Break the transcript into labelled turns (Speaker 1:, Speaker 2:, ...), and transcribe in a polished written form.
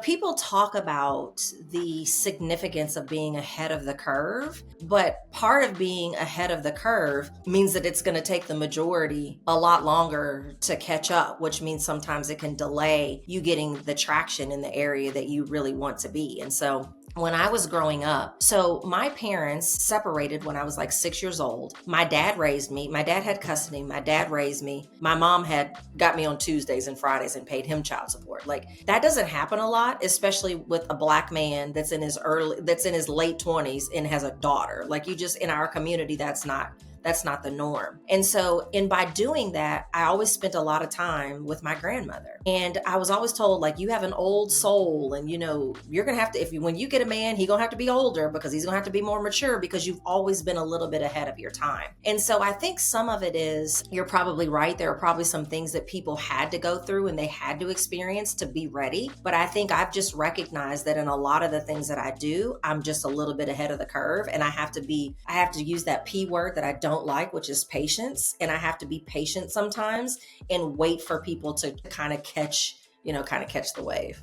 Speaker 1: People talk about the significance of being ahead of the curve, but part of being ahead of the curve means that it's going to take the majority a lot longer to catch up, which means sometimes it can delay you getting the traction in the area that you really want to be. And so when I was growing up, so my parents separated when I was like 6 years old. My dad raised me. My dad had custody. My dad raised me. My mom had got me on Tuesdays and Fridays and paid him child support. Like that doesn't happen a lot, especially with a black man that's in his late 20s and has a daughter. Like you just in our community, that's not the norm. And so, and by doing that, I always spent a lot of time with my grandmother. And I was always told, like, you have an old soul, and you're gonna have to, when you get a man, he's gonna have to be older because he's gonna have to be more mature because you've always been a little bit ahead of your time. And so I think some of it is, you're probably right. There are probably some things that people had to go through and they had to experience to be ready. But I think I've just recognized that in a lot of the things that I do, I'm just a little bit ahead of the curve. And I have to use that P word that I don't like, which is patience. And I have to be patient sometimes and wait for people to kind of catch the wave.